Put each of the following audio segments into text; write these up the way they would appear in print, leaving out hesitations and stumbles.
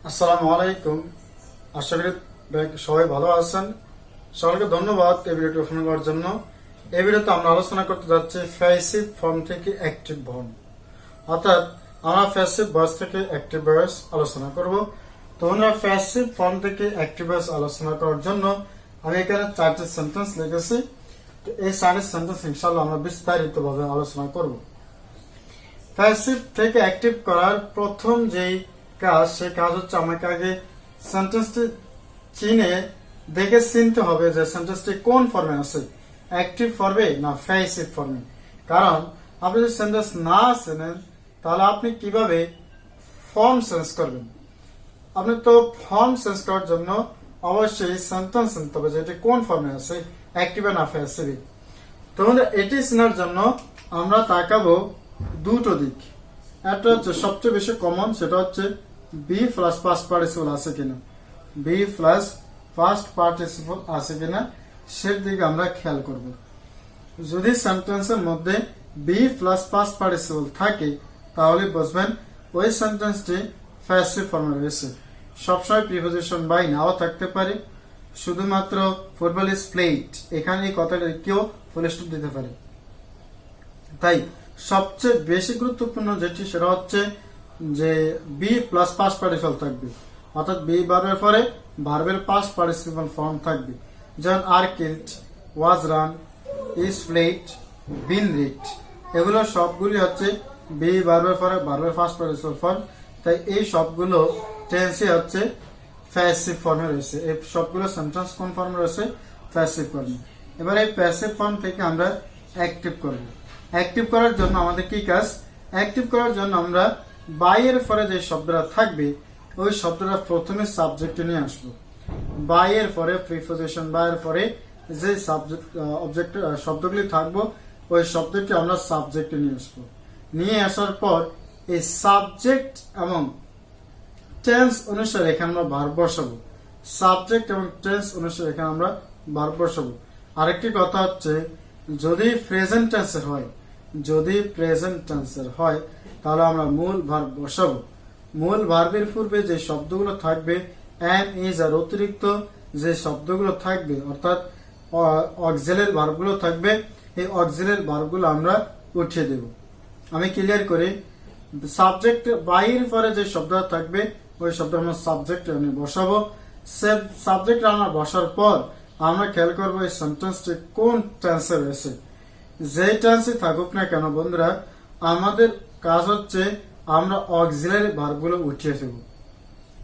আসসালামু আলাইকুম। আশা করি সবাই ভালো আছেন। সকলকে ধন্যবাদ এই ভিডিওটি ওপেন করার জন্য। এই ভিডিওতে আমরা আলোচনা করতে যাচ্ছি প্যাসিভ ফর্ম থেকে অ্যাক্টিভ ফর্ম, অর্থাৎ আমরা প্যাসিভ ভয়েস থেকে অ্যাক্টিভ ভয়েস আলোচনা করব। তো আমরা প্যাসিভ ফর্ম থেকে অ্যাক্টিভ ভয়েস আলোচনা করার জন্য আমি এখানে 4টি সেন্টেন্স লিখেছি। তো এই 4টি সেন্টেন্স ইনশাআল্লাহ আমরা বিস্তারিতভাবে আলোচনা করব। প্যাসিভ থেকে অ্যাক্টিভ করার প্রথম যেই কাজ, সেই কাজ হচ্ছে আমাকে আগে সেন্টেন্সটি দেখে চিনতে হবে যে সেন্টেন্সটি কোন ফর্মে আছে, অ্যাক্টিভ ফর্মে না প্যাসিভ ফর্মে। কারণ আপনি যদি সেন্টেন্স না চেনেন তাহলে আপনি কিভাবে ফর্ম চেঞ্জ করবেন? আপনি তো ফর্ম চেঞ্জ করার জন্য অবশ্যই সেন্টেন্স চিনতে হবে যে এটি কোন ফর্মে আছে, অ্যাক্টিভে না প্যাসিভে। তো এটি চেনার জন্য আমরা তাকাবো দুটো দিক। একটা হচ্ছে সবচেয়ে বেশি কমন, সেটা হচ্ছে বি প্লাস ফার্স্ট পার্টিসিপল আছে কিনা, বি প্লাস ফার্স্ট পার্টিসিপল আছে কিনা সের দিকে আমরা খেয়াল করব। যদি সেন্টেন্সের মধ্যে বি প্লাস ফার্স্ট পার্টিসিপল থাকে তাহলে বুঝবেন ওই সেন্টেন্সটি প্যাসিভ ফর্মে রয়েছে। সবসময় প্রিপোজিশন বাই নাও থাকতে পারে, শুধুমাত্র ফুটবল ইজ প্লেড এখানে এই কথাটা কেউ ফুল স্টপ দিতে পারে। তাই সবচেয়ে বেশি গুরুত্বপূর্ণ যেটি সেটা হচ্ছে যে বি প্লাস পাস্ট পার্টিসিপল থাকবে, অর্থাৎ বি ভার্বের পরে ভার্বের পাস্ট পার্টিসিপল ফর্ম থাকবে। যেমন আর killed, was run, is played, been read, এগুলো সবগুলি হচ্ছে বি ভার্বের পরে ভার্বের পাস্ট পার্টিসিপল ফর্ম। তাই এই সবগুলো টেন্সই হচ্ছে প্যাসিভ ফর্মে রয়েছে। এই সবগুলো সেন্টেন্স কোন ফর্মে রয়েছে? প্যাসিভ ফর্মে। এবার এই প্যাসিভ ফর্ম থেকে আমরা অ্যাক্টিভ করব। অ্যাক্টিভ করার জন্য আমাদের কি কাজ? অ্যাক্টিভ করার জন্য আমরা বাইয়ের পরে যে শব্দটা থাকবে ওই শব্দটা প্রথমে সাবজেক্টে নিয়ে আসবো। বাইয়ের পরে প্রিপোজিশন, বাইয়ের পরে যে সাবজেক্ট অবজেক্ট শব্দগুলি থাকবো ওই শব্দটি আমরা সাবজেক্টে নিয়ে আসবো। নিয়ে আসার পর এই সাবজেক্ট এবং টেন্স অনুসারে এখানে আমরা ভার্ব বসাবো। সাবজেক্ট এবং টেন্স অনুসারে এখানে আমরা ভার্ব বসাবো। আরেকটি কথা হচ্ছে যদি প্রেজেন্ট টেন্সের হয়, যদি প্রেজেন্ট টেন্সের হয় তাহলে আমরা মূল ভার্ব বসাবো। মূল ভার্বের পূর্বে যে শব্দগুলো থাকবে এম, ইজ আর অতিরিক্ত যে শব্দগুলো থাকবে অর্থাৎ অক্সিলারি ভার্বগুলো থাকবে, এই অক্সিলারি ভার্বগুলো আমরা উঠিয়ে দেব। আমি ক্লিয়ার করি, সাবজেক্ট বাইয়ের পরে যে শব্দটা থাকবে ওই শব্দ আমরা সাবজেক্ট বসাবো। সাবজেক্ট আমরা বসার পর আমরা খেয়াল করবো এই সেন্টেন্সটি কোন টেন্সে রয়েছে। যে টেন্সে থাকুক না কেন বন্ধুরা, আমাদের কাজ হচ্ছে আমরা অক্সিলারি ভার্বগুলো উঠিয়ে দেব।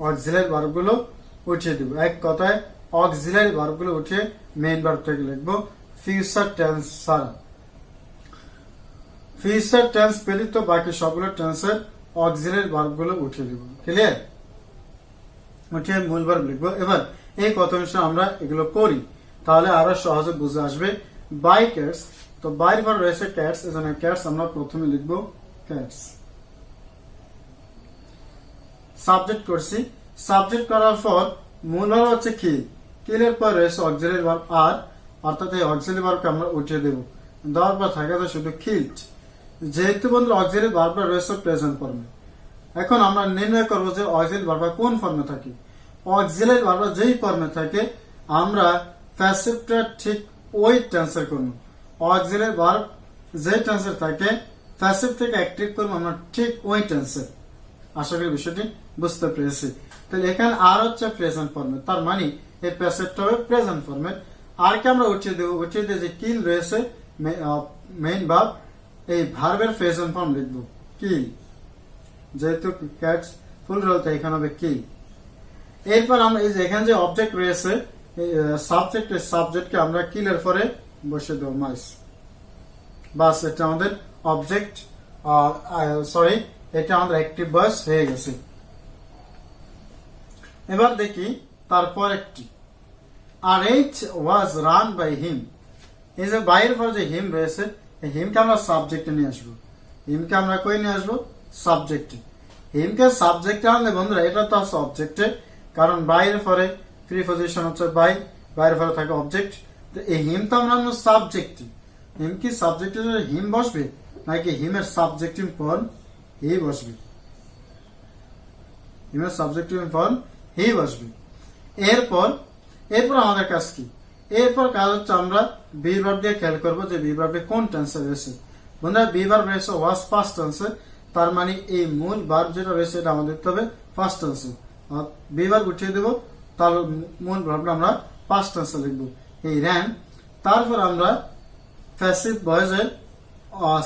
অক্সিলারি ভার্বগুলো উঠিয়ে দেব। এক কথায় অক্সিলারি ভার্বগুলো উঠিয়ে মেইন ভার্ব থেকে লিখবো ফিউচার টেন্স ছাড়া। ফিউচার টেন্স পেলে তো বাকি সবগুলো টেন্সের অক্সিলারি ভার্বগুলো উঠিয়ে দেব। ক্লিয়ার? উঠিয়ে মূল ভার্ব লিখবো। এবার এই কথা অনুসারে আমরা এগুলো করি তাহলে আরো সহজে বুঝে আসবে। বাই ক্যাটস, তো বাইর ভার্ব রয়েছে ক্যাটস, এজন্য ক্যাটস আমরা প্রথমে লিখবো ক্যাটস। সাবজেক্ট করছি, সাবজেক্ট করার পর মূল ভার্ব হচ্ছে কি, কিলের পর রয়েছে অক্সিলারি ভার্ব আর, অর্থাৎ এই অক্সিলারি ভার্বকে আমরা উঠিয়ে দেব। দেওয়ার পর থাকে শুধু কিল্ড। যেহেতু বন্ধু অক্সিলারি ভার্বটা রয়েছে প্রেজেন্ট ফর্মে, এখন আমরা নির্ণয় করবো যে অক্সিলারি ভার্বটা কোন ফর্মে থাকে। অক্সিলারি ভার্বটা যেই ফর্মে থাকে আমরা প্যাসিভটা ঠিক ওই টেন্সের করব। অক্সিলারি ভার্ব যে টেন্সের থাকে প্যাসিভ থেকে অ্যাক্টিভ করবো আমরা ঠিক ওই টেন্সের। আশা করি বিষয়টি বুঝতে পেরেছি। তাহলে এখানে আর হচ্ছে প্রেজেন্ট ফর্মে, তার মানে এই প্যাসিভটা হবে প্রেজেন্ট ফর্মের। আর কে আমরা উঠিয়ে দেবো, উঠিয়ে দিয়ে যে কিল রয়েছে মেইন ভার্ব, এই ভার্বের প্রেজেন্ট ফর্ম লিখবো কিল। যেহেতু ক্যাটস ফুল রোল তাই এখানে হবে কি। এরপর আমরা এই যে এখানে যে অবজেক্ট রয়েছে সাবজেক্টকে আমরা কিলের পরে বসে দেবো মাইস। বাস, এটা আমাদের অবজেক্ট, সরি এটা আমাদের অ্যাক্টিভ ভয়েস হয়ে গেছে। এবার দেখি তারপর একটি R H was run by him. এই যে বাইরের পর যে হিম রয়েছে এই হিমকে আমরা সাবজেক্টে নিয়ে আসবো। হিমকে আমরা কই নিয়ে আসবো? সাবজেক্টে। হিমকে সাবজেক্টে আনলে বন্ধুরা এটা তো আছে অবজেক্টে, কারণ বাইরের পরে প্রিপোজিশন হচ্ছে বাই, বাইরের পরে থাকে অবজেক্ট। তো এই হিম তো আমরা আনবো সাবজেক্টে। হিম কি সাবজেক্টে হিম বসবে নাকি হিমের সাবজেক্টিভ ফর্ম হি বসবে? হিম এর সাবজেক্টিভ ফর্ম হি বসবে। এরপর আমাদের কাজ কি? এরপর কাজ হচ্ছে আমরা বি ভার্ব দিয়ে খেয়াল করবো যে বি ভার্বে কোন টেন্সে রয়েছে। বন্ধুরা বি ভার্ব রয়েছে ওয়াজ পাস্ট টেন্সে, তার মানে এই মূল ভার্ব যেটা রয়েছে এটা আমাদের দিতে হবে পাস্ট টেন্সে। বি ভার্ব উঠিয়ে দেবো, তার মূল ভার্বটা আমরা পাস্ট টেন্সে লিখবো, এই র্যান। তারপর আমরা প্যাসিভ ভয়েসের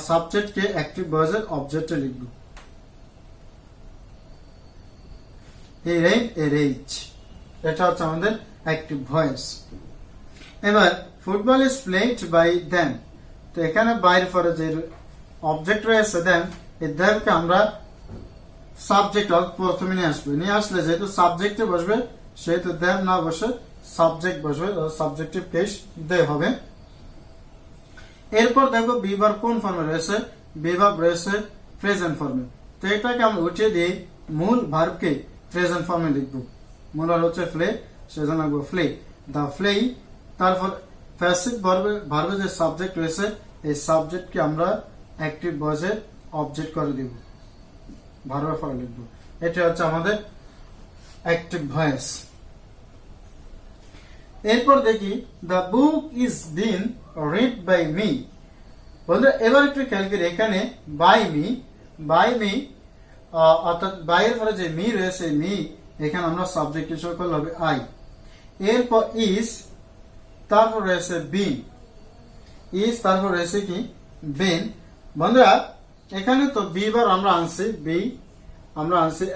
সাবজেক্টকে অ্যাক্টিভ ভয়েসের অবজেক্টে লিখব, এই রেইন এ রেইজ, এটা হচ্ছে আমাদের অ্যাক্টিভ ভয়েস। এবার football is played by them, তো এখানে বাইরে পরে যে অবজেক্ট রয়েছে দেম, এই দেমকে আমরা সাবজেক্ট প্রথমে নিয়ে আসলে যেহেতু সাবজেক্টে বসবে সেহেতু দেম না বসে সাবজেক্ট বসবে, সাবজেক্টিভ কেস দে হবে। এরপর দেখো বি ভার্ব কোন ফর্মে রয়েছে, বি ভার্ব রয়েছে প্রেজেন্ট ফর্মে, তো এটাকে আমরা উঠিয়ে দিয়ে মূল ভার্বকে প্রেজেন্ট ফর্মে লিখবো। মূল ভার্ব হচ্ছে ফ্লে, সেজন্য লিখবো ফ্লে, দা ফ্লেই। তারপর প্যাসিভ ভার্বে যে সাবজেক্ট রয়েছে এই সাবজেক্টকে আমরা অ্যাক্টিভ ভয়েসে অবজেক্ট করে দিব, ভার্বের পরে লিখবো। এটা হচ্ছে আমাদের অ্যাক্টিভ ভয়েস। এরপর দেখি the book is been read by me. বন্ধুরা এবার একটু খেয়াল করি, এখানে বাই মি অর্থাৎ বাইয়ের পরে যে মি রয়েছে মি, এখানে আমরা সাবজেক্ট হিসেবে করলে হবে আই। এরপর ইজ, তারপর রয়েছে বিন, ইজ তারপর রয়েছে কি বিন। বন্ধুরা এখানে তো বি বার আমরা আনছি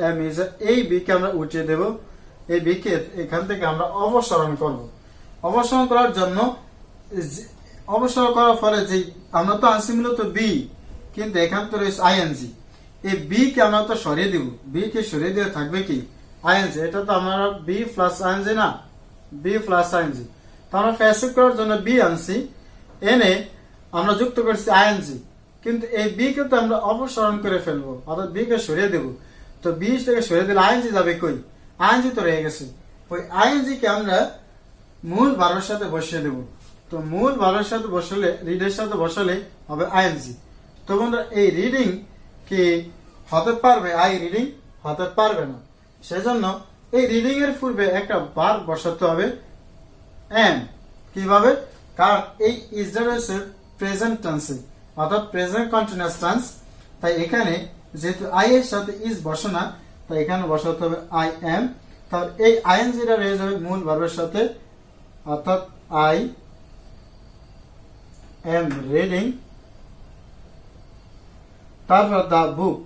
এম ইজ, এই বি কে আমরা উঠিয়ে দেব, এই বি কে এখান থেকে আমরা অপসারণ করব। অপসারণ করার জন্য অপসারণ করার ফলে যে আমরা তো আনছি মূলত বি, কিন্তু এখান তো রয়েছে আইএনজি, এই বি কে আমরা তো সরিয়ে দিব, বি কে সরিয়ে দিয়ে থাকবে কি আইএনজি। এটা তো আমরা বি প্লাস আইএনজি না, বি প্লাস আইএনজি, তো আমরা প্যাসিভ করার জন্য বি আনছি, এনে আমরা যুক্ত করছি আইএনজি, কিন্তু এই বি কে তো আমরা অপসারণ করে ফেলবো, অর্থাৎ বি কে সরিয়ে দেব। তো বি থেকে সরিয়ে দিলে আইএনজি যাবে কই, আইএনজি তো রয়ে গেছে, ওই আইএনজি কে আমরা মূল ভার্বের সাথে বসিয়ে দেব। তো মূল ভার্বের সাথে বসালে, রিডের সাথে বসালে হবে আইএনজি। তো বন্ধুরা এই রিডিং কি হতে পারবে, আই রিডিং হতে পারবে না, সেজন্য এই রিডিং এর পূর্বে একটা ভার্ব বসাতে হবে এম। কিভাবে? কারণ এই ইজটা রয়েছে প্রেজেন্ট টেন্সে, অর্থাৎ প্রেজেন্ট কন্টিনিউয়াস টেন্স, তাই এখানে যেহেতু আই এর সাথে ইজ বসে না, তাই এখানে বসাতে হবে আই এম। তাহলে এই আইএনজিটা রয়ে যাবে মূল ভার্বের সাথে, অর্থাৎ আই এম রিডিং, তারপর দা বুক।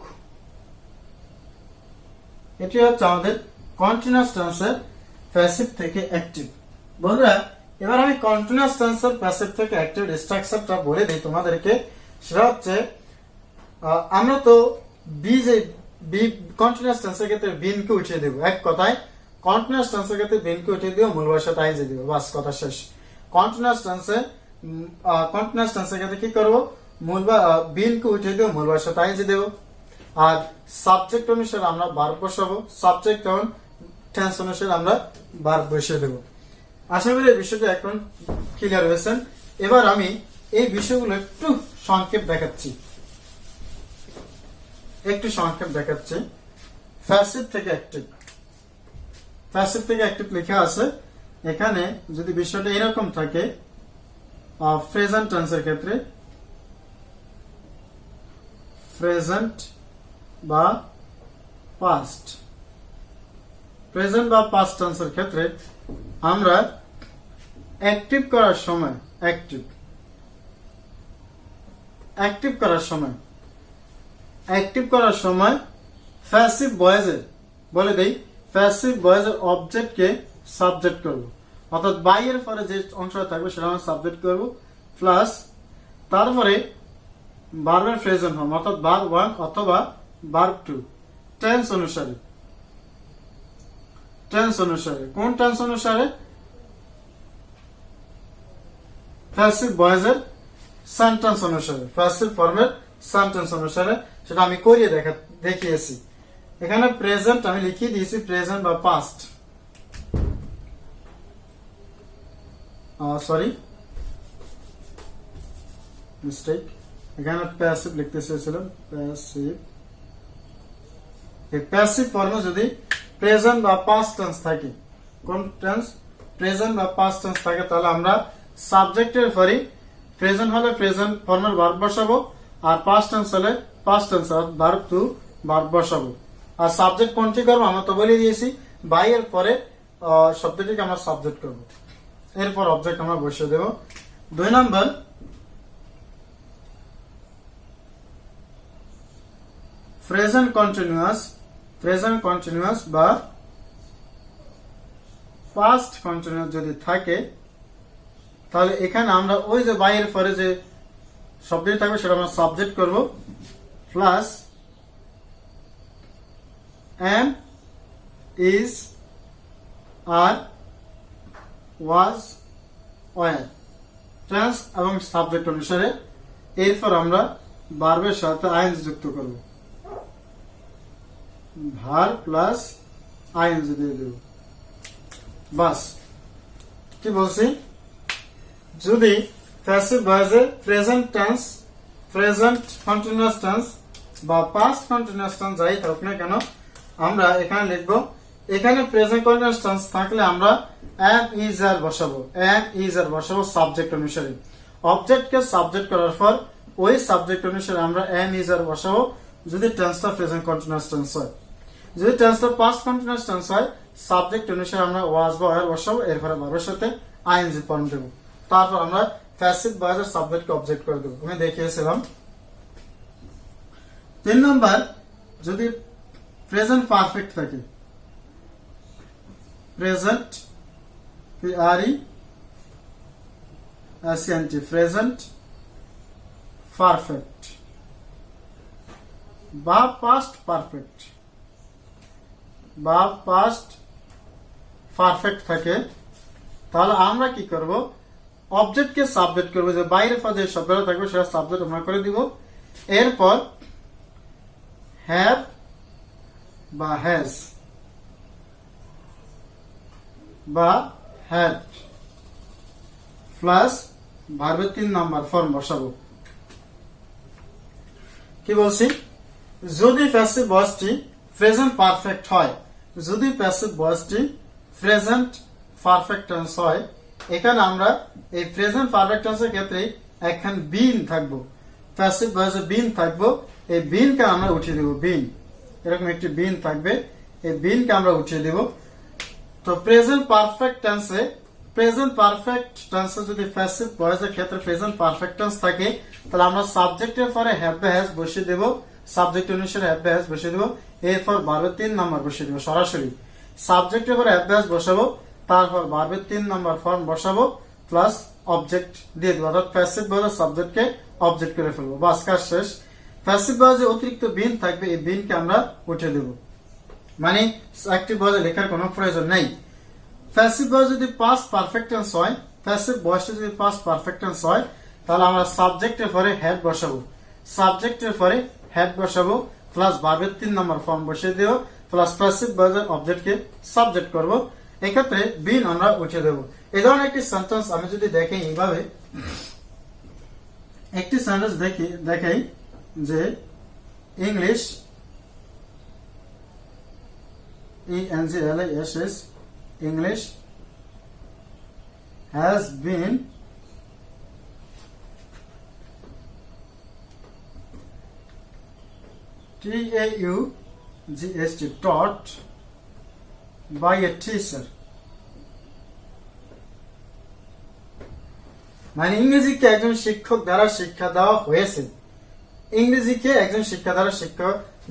এটি হচ্ছে আমাদের কন্টিনিউয়াস টেন্সের প্যাসিভ থেকে অ্যাক্টিভ। বন্ধুরা এবার আমি কন্টিনিউয়াস টেন্সের প্যাসিভ থেকে অ্যাক্টিভ স্ট্রাকচারটা বলে দিই তোমাদেরকে। সেটা হচ্ছে আমরা তো বি কন্টিনিউয়াস টেন্সের ক্ষেত্রে বিন কে উঠিয়ে দেব, এক কথায় কন্টিনিউয়াস টেন্সের ক্ষেত্রে বিন কে উঠিয়ে দিব, মূল ভাষাতে আইএনজি দিব, বাস কথা শেষ। কন্টিনিউয়াস টেন্সের ক্ষেত্রে কি করব, বিন কে উঠিয়ে দেব, মূল ভাষাতে আইএনজি দেব। আর সাবজেক্ট অনুসারে আমরা ভার্ব বসাবো, সাবজেক্ট এবং টেন্স অনুসারে আমরা ভার্ব বসিয়ে দেব। আশা করি এই বিষয়টা এখন ক্লিয়ার হয়েছেন। এবার আমি এই বিষয়গুলো একটু সংক্ষেপ দেখাচ্ছি। প্যাসিভ থেকে অ্যাক্টিভ লেখা আছে এখানে। যদি বিষয়টা এরকম থাকে, প্রেজেন্ট টেন্সের ক্ষেত্রে, প্রেজেন্ট বা পাস্ট টেন্সের ক্ষেত্রে আমরা অ্যাক্টিভ করার সময় প্যাসিভ ভয়েসে বলে দেই, প্যাসিভ ভয়েসের অবজেক্টকে সাবজেক্ট করব, অর্থাৎ বাইয়ের পরে যে অংশটা থাকবে সেটা আমরা সাবজেক্ট করব, প্লাস তারপরে ভার্বের প্রেজেন্ট ফর্ম, অর্থাৎ ভার্ব 1 অথবা ভার্ব 2 টেন্স অনুসারে। কোন টেন্স অনুসারে? প্যাসিভ ভয়েসের সেন্টেন্স অনুসারে, প্যাসিভ ফর্মের সেন্টেন্স অনুসারে। সেটা আমি করিয়ে দেখিয়েছি। এখানে প্রেজেন্ট আমি লিখিয়ে দিয়েছি, প্রেজেন্ট বা পাস্ট, সরি মিস্টেক, এখানে প্যাসিভ লিখতে চেয়েছিলাম, প্যাসিভ। এই প্যাসিভ ফর্মে যদি প্রেজেন্ট বা পাস্ট টেন্স থাকে, কোন টেন্স, প্রেজেন্ট বা পাস্ট টেন্স থাকে, তাহলে আমরা সাবজেক্টের পরে প্রেজেন্ট হলে প্রেজেন্ট ফর্মের ভার্ব বসাবো, আর পাস্ট টেন্স হলে past tense verb two verb বসাবো। আর সাবজেক্ট কোনটি করবো আমরা তো বলে দিয়েছি, বাই এর পরে শব্দটিকে আমরা সাবজেক্ট করব, এরপর অবজেক্ট আমরা বসিয়ে দেব। 2 নম্বর, প্রেজেন্ট কন্টিনিউয়াস বা পাস্ট কন্টিনিউয়াস যদি থাকে, তাহলে এখানে আমরা ওই যে বাইরের পরে যে শব্দটি থাকবে সেটা আমরা সাবজেক্ট করব, plus am, is, are, was, were tense এবং সাবজেক্ট অনুসারে। এরপর আমরা ভার্বের সাথে আইএনজি যুক্ত করব, ভার্ব প্লাস আইএনজি দিয়ে দেব। বাস, কি বলছি, যদি প্যাসিভ ভয়েসে present tense, present continuous tense বা পাস্ট কন্টিনিউয়াস টেন্স যাই থাকুক না কেন, আমরা এখানে লিখব, এখানে প্রেজেন্ট কন্টিনিউয়াস টেন্স থাকলে আমরা am, is, are বসাবো, am, is, are বসাবো সাবজেক্ট অনুসারে। অবজেক্টকে সাবজেক্ট করার পর ওই সাবজেক্ট অনুসারে আমরা am, is, are বসাবো যদি টেন্সটা প্রেজেন্ট কন্টিনিউয়াস টেন্স হয়। যদি টেন্সটা পাস্ট কন্টিনিউয়াস টেন্স হয়, সাবজেক্ট অনুসারে আমরা was বা were বসাবো, এরপরে ভার্বের সাথে আইএনজি ফর্ম দেব। তারপর আমরা প্যাসিভ ভয়েসের সাবজেক্টকে অবজেক্ট করে দেব, আমি দেখিয়েছিলাম। 3 নম্বর, যদি প্রেজেন্ট পারফেক্ট থাকে, প্রেজেন্ট প্রেজেন্ট পারফেক্ট বা পাস্ট পারফেক্ট থাকে, তাহলে আমরা কি করব, অবজেক্টকে সাবজেক্ট করবো, যে বাইরে যে শব্দটা থাকবে সেটা সাবজেক্ট আমরা করে দিব। এরপর হ্যাভ বা হ্যাজ বা হ্যাড প্লাস ভার্বের 3 নাম্বার ফর্ম বসাবো। কি বলছি, যদি প্যাসিভ ভয়েসটি প্রেজেন্ট পারফেক্ট হয়, যদি প্যাসিভ ভয়েসটি প্রেজেন্ট পারফেক্ট টেন্স হয়, এখানে আমরা এই প্রেজেন্ট পারফেক্ট টেন্সের ক্ষেত্রে একখান বিন থাকবো, প্যাসিভ ভয়েসে বিন থাকবো, এই বিনকে আমরা উঠিয়ে দেব, বিন, এরকম একটি বিন থাকবে, এই বিনকে আমরা উঠিয়ে দেব। তো প্রেজেন্ট পারফেক্ট টেন্সে যদি প্যাসিভ ভয়েসের ক্ষেত্রে প্রেজেন্ট পারফেক্ট টেন্স থাকে, তাহলে আমরা সাবজেক্টের পরে হ্যাভ বা হ্যাজ বসিয়ে দেব, সাবজেক্ট অনুসারে হ্যাভ বা হ্যাজ বসিয়ে দেব, এরপর ভার্বের 3 নাম্বার বসিয়ে দেব। সরাসরি সাবজেক্টের পরে হ্যাভ বা হ্যাজ বসাবো, তারপর ভার্বের 3 নাম্বার ফর্ম বসাবো, প্লাস অবজেক্ট দিয়ে দেবো, অর্থাৎ প্যাসিভ ভয়েসের সাবজেক্টকে অবজেক্ট করে ফেলবো, বাস কাজ শেষ। প্যাসিভ ভয়েসে অতিরিক্ত বিন থাকবে, এই বিনকে আমরা উঠে দেব, মানে অ্যাক্টিভ ভয়েসে লেখার কোনো প্রয়োজন নেই। প্যাসিভ ভয়েস যদি পাস্ট পারফেক্ট টেন্স হয়, প্যাসিভ ভয়েসটা যদি পাস্ট পারফেক্ট টেন্স হয়, তাহলে আমরা সাবজেক্টের পরে হ্যাড বসাবো, প্লাস ভার্বের 3 নাম্বার ফর্ম বসিয়ে দেব, প্লাস প্যাসিভ ভয়েসের অবজেক্টকে সাবজেক্ট করব, এক্ষেত্রে বিন আমরা উঠে দেব। এই ধরনের একটি সেন্টেন্স আমি যদি দেখি, এইভাবে একটি সেন্টেন্স দেখাই যে English English has been taught by a teacher. মানে ইংরেজিকে একজন শিক্ষক দ্বারা শিক্ষা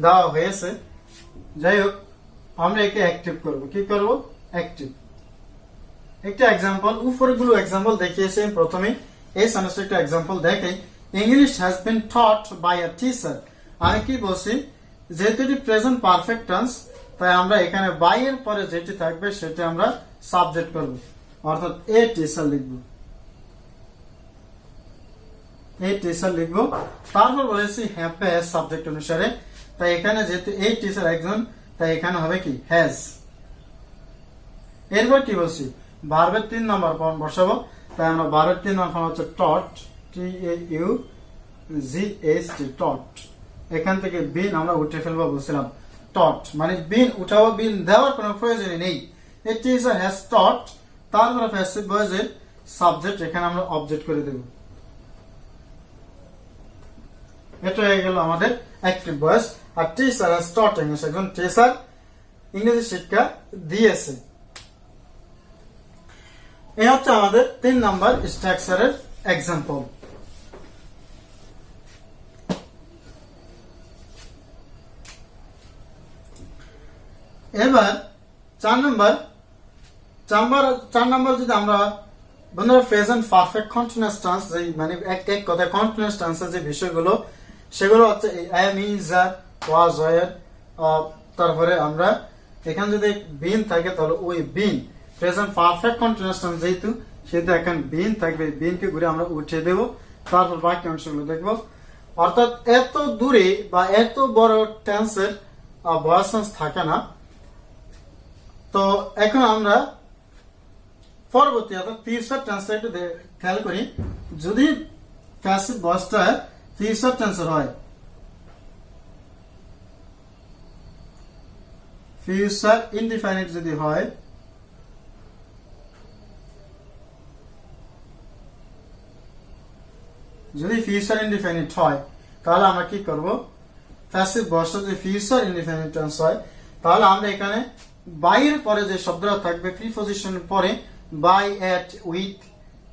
দেওয়া হয়েছে, যাই হোক, আমরা একে অ্যাক্টিভ করব। কি করব? অ্যাক্টিভ। একটা এক্সাম্পল, উপরেগুলো এক্সাম্পল দেখিয়েছি প্রথমে, এই সেন্টেন্সটা একটা এক্সাম্পল দেখাই। English has been taught by a teacher. আমি কি বলছি, যেহেতু এটি প্রেজেন্ট পারফেক্ট টেন্স, তাই আমরা এখানে বাই এর পরে যেটি থাকবে সেটা আমরা সাবজেক্ট করব, অর্থাৎ এ টিচার লিখব, তারপর বলেছি হ্যাভ বা হ্যাজ সাবজেক্ট অনুসারে, তাই এখানে যেহেতু এই টিচার একজন, তাই এখানে হবে কি হ্যাজ। এরপর কি বলছি, ভার্বের 3 নম্বর ফর্ম বসাবো, তাই আমরা ভার্বের 3 নম্বর ফর্ম হচ্ছে টট, TAUGHT, টট। এখান থেকে বিন আমরা উঠে ফেলবো বলছিলাম, টট, মানে বিন উঠাবো, বিন দেওয়ার কোনো প্রয়োজনই নেই। এ টিচার হ্যাজ টট, তারপরে প্যাসিভ ভয়েসের সাবজেক্ট এখানে আমরা অবজেক্ট করে দেব। এটা হয়ে গেল আমাদের অ্যাক্টিভ ভয়েস। আর টিচার হ্যাজ টট ইংলিশ, একজন টিচার ইংরেজি শিক্ষা দিয়েছে। এই হচ্ছে আমাদের 3 নাম্বার স্ট্রাকচারের এক্সাম্পল। এবার 4 নাম্বার যদি আমরা বন্ধুরা প্রেজেন্ট পারফেক্ট কন্টিনিউয়াস টেন্স, মানে এক কথা কন্টিনিউয়াস টেন্সের যে বিষয়গুলো সেগুলো হচ্ছে am, is, are, was, were। তারপরে আমরা এখানে যদি বিন থাকে তাহলে ওই বিন, প্রেজেন্ট পারফেক্ট কন্টিনিউয়াস টেন্স যেহেতু সেহেতু এখন বিন থাকবে, বিনকে ঘুরে আমরা উঠে দেব, তারপর বাকি অংশগুলো দেখব। অর্থাৎ এত দূরে বা এত বড় টেন্সের ভয়েস টেন্স থাকে না। তো এখন আমরা পরবর্তী অর্থাৎ ফিউচার টেন্সটা একটু খেয়াল করি। যদি প্যাসিভ ভয়েসটা ফিউচার টেন্সের হয়, ফিউচার ইনডিফাইনাইট যদি হয়, যদি ফিউচার ইনডিফাইনাইট হয় তাহলে আমরা কি করব, প্যাসিভ ভয়েসটা যদি ফিউচার ইনডিফাইনাইট টেন্স হয় তাহলে আমরা এখানে বাইয়ের পরে যে শব্দটা থাকবে প্রিপজিশনের পরে, বাই, এট, উইথ,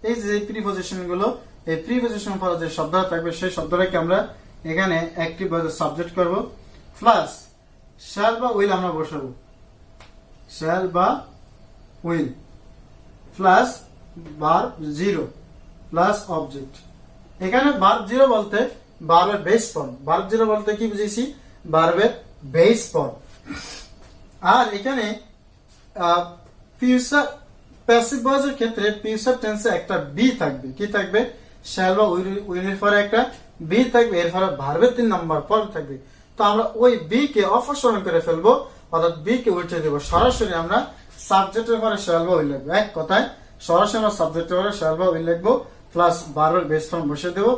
এই যে প্রিপজিশন গুলো, এই প্রিপজিশন পরে যে শব্দটা থাকবে সেই শব্দটাকে আমরা এখানে অ্যাক্টিভ ভয়েসে সাবজেক্ট করব। প্লাস শ্যাল বা উইল আমরা বসাবো, শ্যাল বা will, plus verb zero, plus object. এখানে ভার্ব জিরো বলতে ভার্বের বেস ফর্ম, ভার্ব জিরো বলতে কি বুঝেছি, ভার্বের বেস ফর্ম। আর এখানে ফিউচার প্যাসিভ ভয়েসের ক্ষেত্রে ফিউচার টেন্সে একটা বি থাকবে, কি থাকবে, শ্যাল বা উইলের পরে একটা বি থাকবে, এর পরে ভার্বের 3 নাম্বার পর থাকবে। তো আমরা ওই বি কে অপসারণ করে ফেলবো, অর্থাৎ বি কে উল্টে দেবো, সরাসরি আমরা সাবজেক্টের পরে শ্যাল বা উইল লিখবো। এক কথায় সরাসরি আমরা সাবজেক্টের পরে শ্যাল বা উইল লিখবো, প্লাস ভার্বের বেস ফর্ম বসিয়ে দেবো।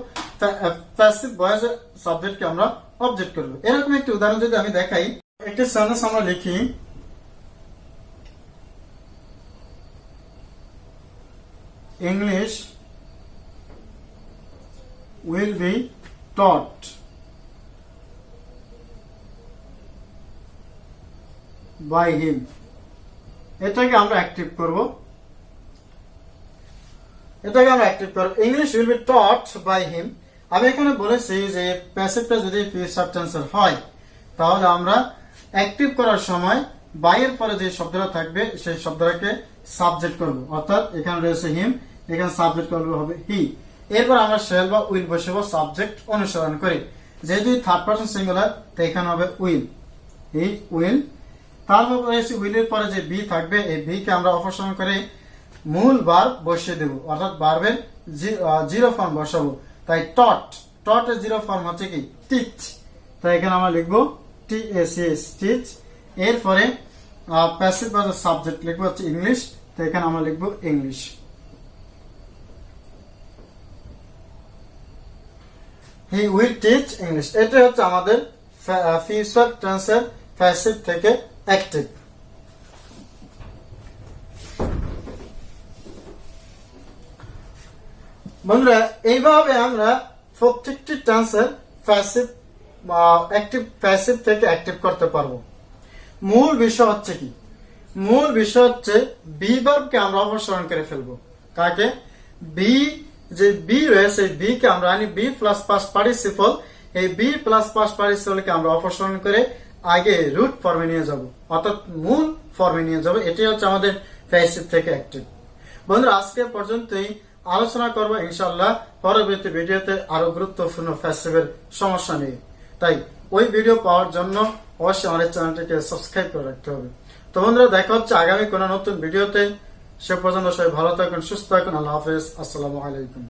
প্যাসিভ ভয়েসের সাবজেক্টকে আমরা অবজেক্ট করবো। এরকম একটি উদাহরণ যদি আমি দেখাই, একটি সেন্টেন্স আমরা লিখি, English will be taught by him। এটাকে আমরা অ্যাক্টিভ করব, English will be taught by him. আমি এখানে বলেছি যে প্যাসিভটা যদি ফিউচার টেন্সের হয় তাহলে আমরা অ্যাক্টিভ করার সময় বাইয়ের পরে যে শব্দটা থাকবে সেই শব্দটাকে সাবজেক্ট করব, অর্থাৎ এখানে রয়েছে হিম, এখানে সাবজেক্ট করবে হবে হি। এরপর আমরা শ্যাল বা উইল বসাবো সাবজেক্ট অনুসরণ করে। যেহেতু থার্ড পারসন সিঙ্গুলার তো এখানে হবে উইল, হি উইল। তারপর রয়েছে উইলের পরে যে বি থাকবে, এই বি কে আমরা অপসারণ করে মূল ভার্ব বসিয়ে দেব, অর্থাৎ ভার্বের জিরো ফর্ম বসাবো। তাই টট, টট এর জিরো ফর্ম হচ্ছে কি, টিচ। তাই এখানে আমরা লিখবো TACH, টিচ। এরপরে প্যাসিভ ভয়েসের সাবজেক্ট লিখবো হচ্ছে ইংলিশ, তো এখানে আমরা লিখবো English. He will teach English. এটা হচ্ছে আমাদের ফিউচার টেন্সের প্যাসিভ থেকে অ্যাক্টিভ। বন্ধুরা এইভাবে আমরা প্রত্যেকটি টেন্সের প্যাসিভ অ্যাক্টিভ, প্যাসিভ থেকে অ্যাক্টিভ করতে পারবো। মূল বিষয় হচ্ছে কি, মূল বিষয় হচ্ছে বি ভার্বকে আমরা অপসারণ করে ফেলবো। কাকে, বি, যে বি রয়েছে বি কে আমরা আনি বি প্লাস পাস্ট পার্টিসিপল, এই বি প্লাস পাস্ট পার্টিসিপলকে আমরা অপসারণ করে আগে রুট ফর্মে নিয়ে যাব, অর্থাৎ মূল ফর্মে নিয়ে যাব। এটাই হচ্ছে আমাদের প্যাসিভ থেকে অ্যাক্টিভ। বন্ধুরা আজকে পর্যন্তই আলোচনা করবো ইনশাআল্লাহ পরবর্তী ভিডিওতে আরো গুরুত্বপূর্ণ প্যাসিভের সমস্যা নিয়ে। তাই ওই ভিডিও পাওয়ার জন্য অবশ্যই আমাদের চ্যানেলটিকে সাবস্ক্রাইব করে রাখতে হবে। তো বন্ধুরা দেখা হচ্ছে আগামী কোনো নতুন ভিডিওতে। সে পর্যন্ত সবাই ভালো থাকুন, সুস্থ থাকুন। আল্লাহ হাফেজ, আসসালামু আলাইকুম।